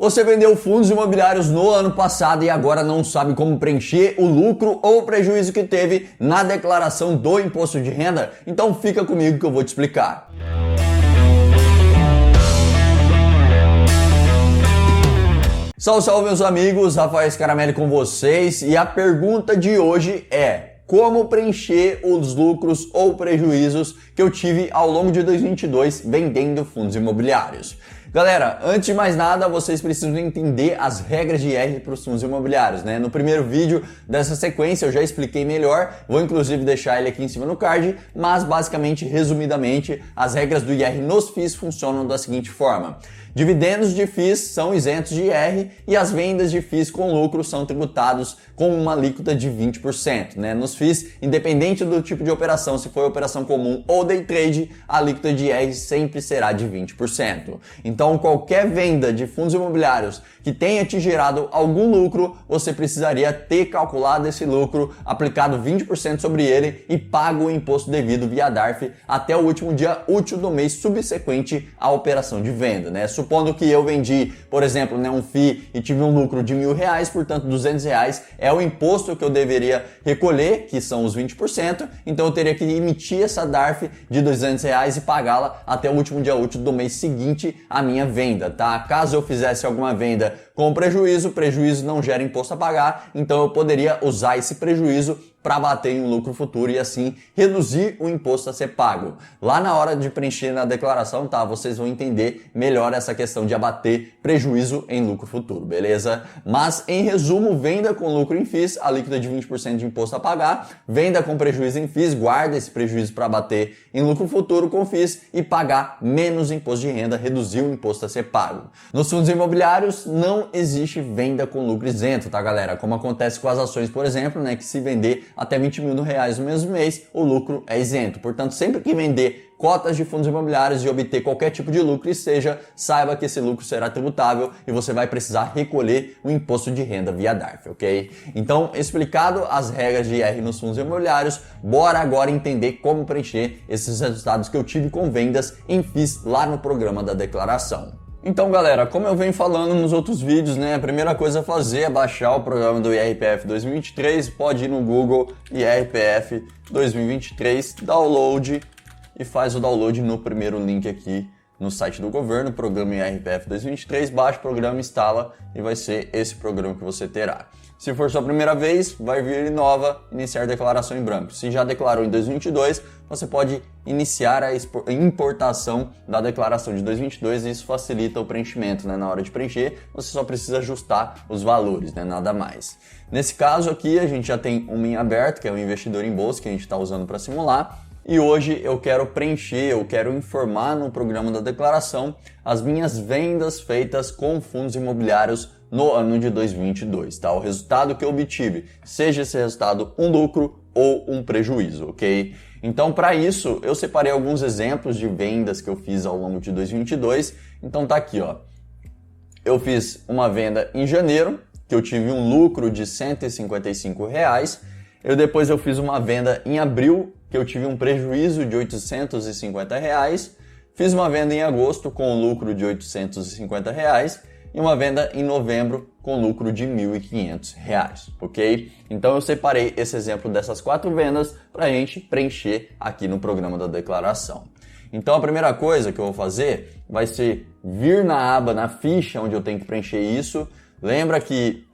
Você vendeu fundos imobiliários no ano passado e agora não sabe como preencher o lucro ou o prejuízo que teve na declaração do imposto de renda? Então fica comigo que eu vou te explicar. Salve, salve meus amigos, Rafael Scaramelli com vocês e a pergunta de hoje é: como preencher os lucros ou prejuízos que eu tive ao longo de 2022 vendendo fundos imobiliários? Galera, antes de mais nada, vocês precisam entender as regras de IR para os fundos imobiliários, né? No primeiro vídeo dessa sequência eu já expliquei melhor, vou inclusive deixar ele aqui em cima no card, mas basicamente, resumidamente, as regras do IR nos FIIs funcionam da seguinte forma: dividendos de FIIs são isentos de IR e as vendas de FIIs com lucro são tributados com uma alíquota de 20%, né? Nos FIIs, independente do tipo de operação, se for operação comum ou day trade, a alíquota de IR sempre será de 20%. Então, qualquer venda de fundos imobiliários que tenha te gerado algum lucro, você precisaria ter calculado esse lucro, aplicado 20% sobre ele e pago o imposto devido via DARF até o último dia útil do mês subsequente à operação de venda, né? Supondo que eu vendi, por exemplo, né, um FII e tive um lucro de R$1.000, portanto R$200 é o imposto que eu deveria recolher, que são os 20%, então eu teria que emitir essa DARF de R$200 e pagá-la até o último dia útil do mês seguinte à minha venda, tá? Caso eu fizesse alguma venda com prejuízo, o prejuízo não gera imposto a pagar, então eu poderia usar esse prejuízo para bater em um lucro futuro e assim reduzir o imposto a ser pago. Lá na hora de preencher na declaração, tá? Vocês vão entender melhor essa questão de abater prejuízo em lucro futuro, beleza? Mas em resumo, venda com lucro em FIIs, alíquota de 20% de imposto a pagar, venda com prejuízo em FIIs, guarda esse prejuízo para bater em lucro futuro com FIIs e pagar menos imposto de renda, reduzir o imposto a ser pago. Nos fundos imobiliários não existe venda com lucro isento, tá galera? Como acontece com as ações, por exemplo, né? Que se vender até R$20 mil no mesmo mês, o lucro é isento. Portanto, sempre que vender cotas de fundos imobiliários e obter qualquer tipo de lucro, saiba que esse lucro será tributável e você vai precisar recolher o imposto de renda via DARF, ok? Então, explicado as regras de IR nos fundos imobiliários, bora agora entender como preencher esses resultados que eu tive com vendas em FIIs lá no programa da declaração. Então galera, como eu venho falando nos outros vídeos, né, a primeira coisa a fazer é baixar o programa do IRPF 2023, pode ir no Google IRPF 2023, download e faz o download no primeiro link aqui no site do governo, programa IRPF 2023, baixa o programa, instala e vai ser esse programa que você terá. Se for sua primeira vez, vai vir nova, iniciar declaração em branco. Se já declarou em 2022, você pode iniciar a importação da declaração de 2022 e isso facilita o preenchimento, né? Na hora de preencher, você só precisa ajustar os valores, né? Nada mais. Nesse caso aqui, a gente já tem um em aberto, que é o investidor em bolsa, que a gente está usando para simular. E hoje eu quero preencher, eu quero informar no programa da declaração as minhas vendas feitas com fundos imobiliários no ano de 2022, tá? O resultado que eu obtive, seja esse resultado um lucro ou um prejuízo, ok? Então, para isso, eu separei alguns exemplos de vendas que eu fiz ao longo de 2022. Então tá aqui, ó. Eu fiz uma venda em janeiro, que eu tive um lucro de R$155. Depois eu fiz uma venda em abril, que eu tive um prejuízo de R$850. Fiz uma venda em agosto com um lucro de R$850 e uma venda em novembro com lucro de R$1.500, ok? Então eu separei esse exemplo dessas 4 vendas para a gente preencher aqui no programa da declaração. Então a primeira coisa que eu vou fazer vai ser vir na aba, na ficha onde eu tenho que preencher isso. Lembra que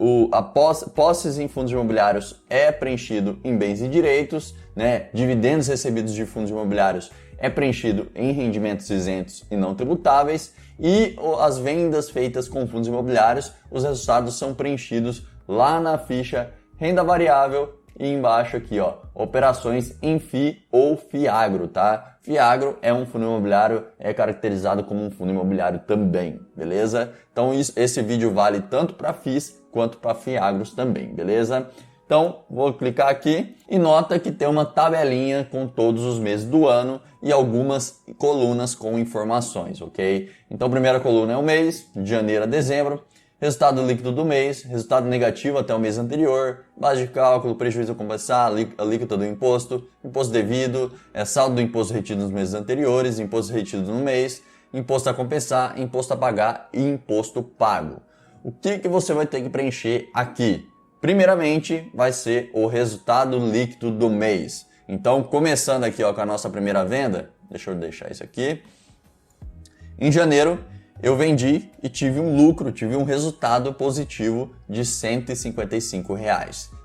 posses em fundos imobiliários é preenchido em bens e direitos, né? Dividendos recebidos de fundos imobiliários é preenchido em rendimentos isentos e não tributáveis e as vendas feitas com fundos imobiliários, os resultados são preenchidos lá na ficha renda variável e embaixo aqui, ó, operações em FII ou FIAGRO, tá? FIAGRO é um fundo imobiliário, é caracterizado como um fundo imobiliário também, beleza? Então esse vídeo vale tanto para FIIs quanto para FIAGROS também, beleza? Então, vou clicar aqui e nota que tem uma tabelinha com todos os meses do ano e algumas colunas com informações, ok? Então, a primeira coluna é o mês, de janeiro a dezembro, resultado líquido do mês, resultado negativo até o mês anterior, base de cálculo, prejuízo a compensar, alíquota do imposto, imposto devido, saldo do imposto retido nos meses anteriores, imposto retido no mês, imposto a compensar, imposto a pagar e imposto pago. o que você vai ter que preencher aqui? Primeiramente, vai ser o resultado líquido do mês. Então, começando aqui ó, com a nossa primeira venda, deixa eu deixar isso aqui. Em janeiro, eu vendi e tive um lucro, tive um resultado positivo de R$ 155.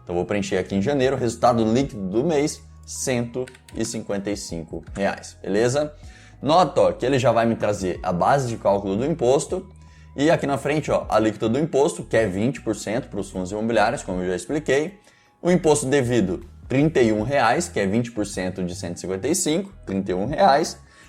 Então, vou preencher aqui em janeiro, resultado líquido do mês, R$ 155, beleza? Nota ó, que ele já vai me trazer a base de cálculo do imposto e aqui na frente ó, a alíquota do imposto, que é 20% para os fundos imobiliários, como eu já expliquei. O imposto devido, R$ 31, que é 20% de 155, R$ 31.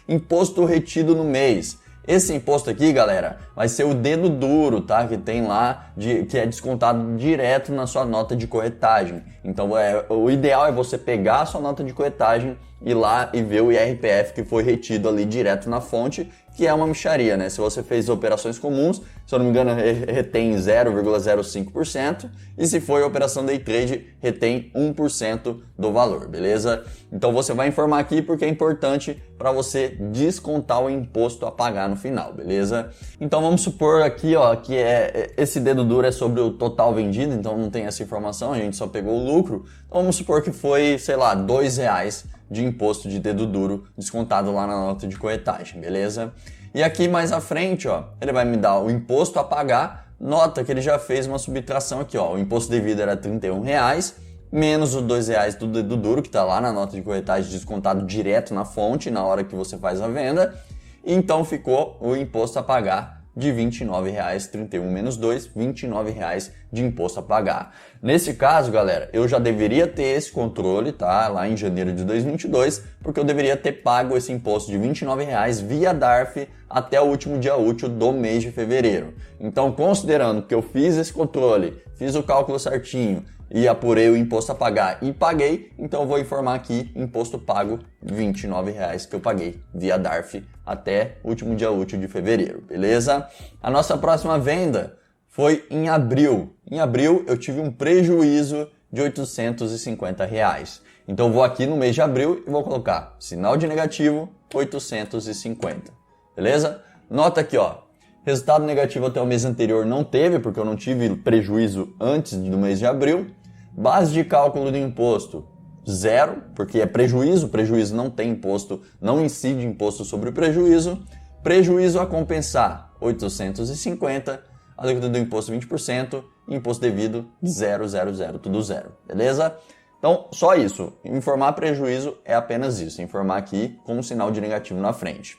Imposto retido no mês. Esse imposto aqui, galera, vai ser o dedo duro, tá? Que tem lá, que é descontado direto na sua nota de corretagem. Então, o ideal é você pegar a sua nota de corretagem, ir lá e ver o IRPF que foi retido ali direto na fonte, que é uma mixaria, né? Se você fez operações comuns, se eu não me engano, retém 0,05%, e se for operação day trade, retém 1% do valor, beleza? Então você vai informar aqui porque é importante para você descontar o imposto a pagar no final, beleza? Então vamos supor aqui, ó, que esse dedo duro é sobre o total vendido, então não tem essa informação, a gente só pegou o lucro. Então vamos supor que foi, sei lá, R$ 2 de imposto de dedo duro descontado lá na nota de corretagem, beleza? E aqui mais à frente, ó, ele vai me dar o imposto a pagar. Nota que ele já fez uma subtração aqui, ó. O imposto devido era R$ 31, menos os R$ 2 do dedo duro, que está lá na nota de corretagem descontado direto na fonte, na hora que você faz a venda. E então ficou o imposto a pagar de R$ 29,00, 31 menos 2, R$ 29,00 de imposto a pagar. Nesse caso, galera, eu já deveria ter esse controle, tá? Lá em janeiro de 2022, porque eu deveria ter pago esse imposto de R$ 29,00 via DARF até o último dia útil do mês de fevereiro. Então, considerando que eu fiz esse controle, fiz o cálculo certinho e apurei o imposto a pagar e paguei, então eu vou informar aqui, imposto pago, R$ 29,00 que eu paguei via DARF até o último dia útil de fevereiro, beleza? A nossa próxima venda foi em abril. Em abril eu tive um prejuízo de R$ 850. Então eu vou aqui no mês de abril e vou colocar sinal de negativo 850, beleza? Nota aqui, ó, resultado negativo até o mês anterior não teve, porque eu não tive prejuízo antes do mês de abril. Base de cálculo do imposto, 0, porque é prejuízo, prejuízo não tem imposto, não incide imposto sobre o prejuízo. Prejuízo a compensar, 850, alíquota do imposto 20%, imposto devido 000, tudo zero, beleza? Então, só isso, informar prejuízo é apenas isso, informar aqui com um sinal de negativo na frente.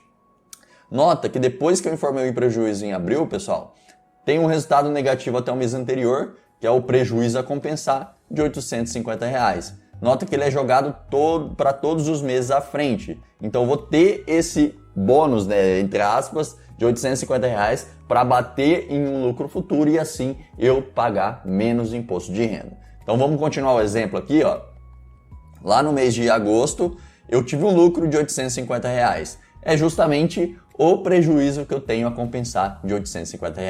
Nota que depois que eu informei o prejuízo em abril, pessoal, tem um resultado negativo até o mês anterior, que é o prejuízo a compensar de R$ 850. Nota que ele é jogado para todos os meses à frente. Então eu vou ter esse bônus, né, entre aspas, de R$ 850 para bater em um lucro futuro e assim eu pagar menos imposto de renda. Então vamos continuar o exemplo aqui, ó. Lá no mês de agosto eu tive um lucro de R$ 850. É justamente o prejuízo que eu tenho a compensar de R$ 850.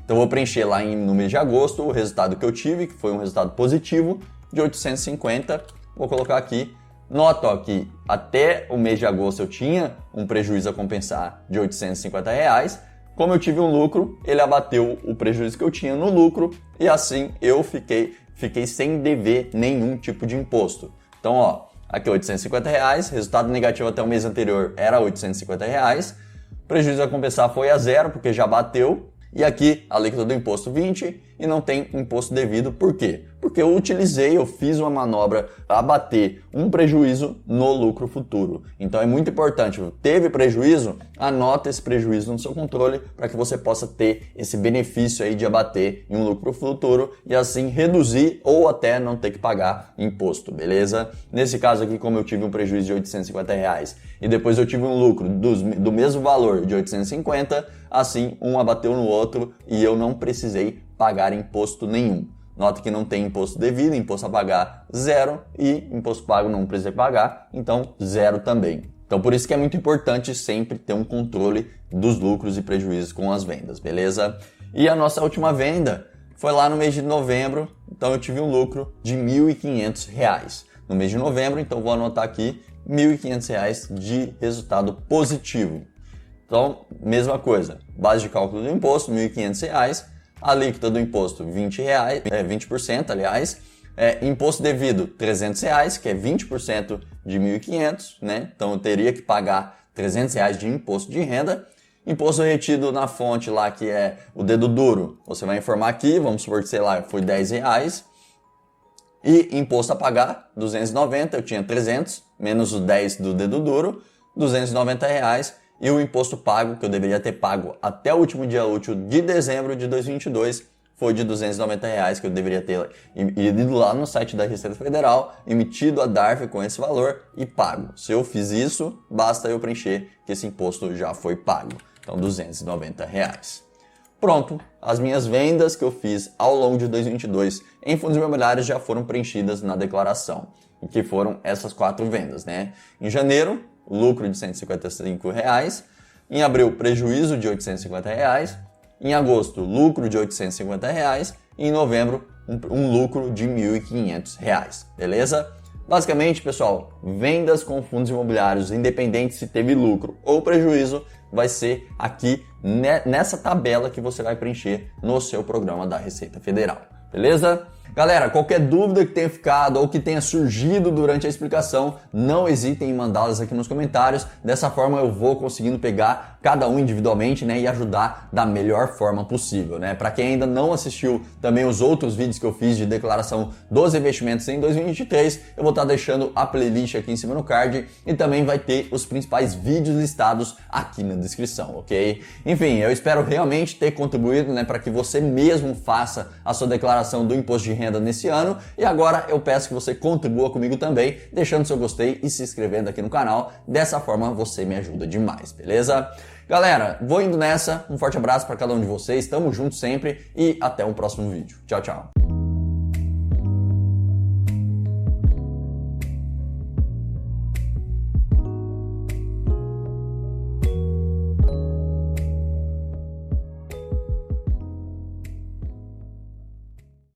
Então eu vou preencher lá no mês de agosto o resultado que eu tive, que foi um resultado positivo de 850. Vou colocar aqui. Nota ó, que até o mês de agosto eu tinha um prejuízo a compensar de R$ 850. Como eu tive um lucro, ele abateu o prejuízo que eu tinha no lucro e assim eu fiquei sem dever nenhum tipo de imposto. Então, ó, aqui R$ 850, resultado negativo até o mês anterior era R$ 850, prejuízo a compensar foi a 0 porque já bateu, e aqui a alíquota do imposto 20 e não tem imposto devido, por quê? Porque eu fiz uma manobra a abater um prejuízo no lucro futuro. Então é muito importante, teve prejuízo, anota esse prejuízo no seu controle para que você possa ter esse benefício aí de abater em um lucro futuro e assim reduzir ou até não ter que pagar imposto, beleza? Nesse caso aqui, como eu tive um prejuízo de R$ 850 e depois eu tive um lucro do mesmo valor de 850, assim um abateu no outro e eu não precisei pagar imposto nenhum. Nota que não tem imposto devido, imposto a pagar 0 e imposto pago não precisa pagar, então 0 também. Então por isso que é muito importante sempre ter um controle dos lucros e prejuízos com as vendas, beleza? E a nossa última venda foi lá no mês de novembro, então eu tive um lucro de R$ 1.500 no mês de novembro, então vou anotar aqui R$ 1.500 de resultado positivo. Então, mesma coisa, base de cálculo do imposto, R$ 1.500, A alíquota do imposto R$20, 20%, aliás. Imposto devido R$300, que é 20% de 1.500, né? Então eu teria que pagar R$300 de imposto de renda. Imposto retido na fonte lá, que é o dedo duro, você vai informar aqui, vamos supor que, sei lá, foi R$10. E imposto a pagar, 290, eu tinha 300, menos os 10 do dedo duro, R$290. E o imposto pago, que eu deveria ter pago até o último dia útil de dezembro de 2022, foi de R$290, que eu deveria ter ido lá no site da Receita Federal, emitido a DARF com esse valor e pago. Se eu fiz isso, basta eu preencher que esse imposto já foi pago. Então, R$290. Pronto, as minhas vendas que eu fiz ao longo de 2022 em fundos imobiliários já foram preenchidas na declaração, que foram essas 4 vendas, né? Em janeiro, lucro de R$155, em abril, prejuízo de R$850, em agosto, lucro de R$850 e em novembro, um lucro de R$1.500, beleza? Basicamente, pessoal, vendas com fundos imobiliários, independente se teve lucro ou prejuízo, vai ser aqui nessa tabela que você vai preencher no seu programa da Receita Federal, beleza? Galera, qualquer dúvida que tenha ficado ou que tenha surgido durante a explicação, não hesitem em mandá-las aqui nos comentários. Dessa forma eu vou conseguindo pegar cada um individualmente, né, e ajudar da melhor forma possível, né? Para quem ainda não assistiu também os outros vídeos que eu fiz de declaração dos investimentos em 2023, eu vou estar deixando a playlist aqui em cima no card e também vai ter os principais vídeos listados aqui na descrição, ok? Enfim, eu espero realmente ter contribuído, né, para que você mesmo faça a sua declaração do imposto de renda nesse ano. E agora eu peço que você contribua comigo também, deixando seu gostei e se inscrevendo aqui no canal. Dessa forma você me ajuda demais, beleza? Galera, vou indo nessa. Um forte abraço para cada um de vocês. Tamo junto sempre e até um próximo vídeo. Tchau, tchau.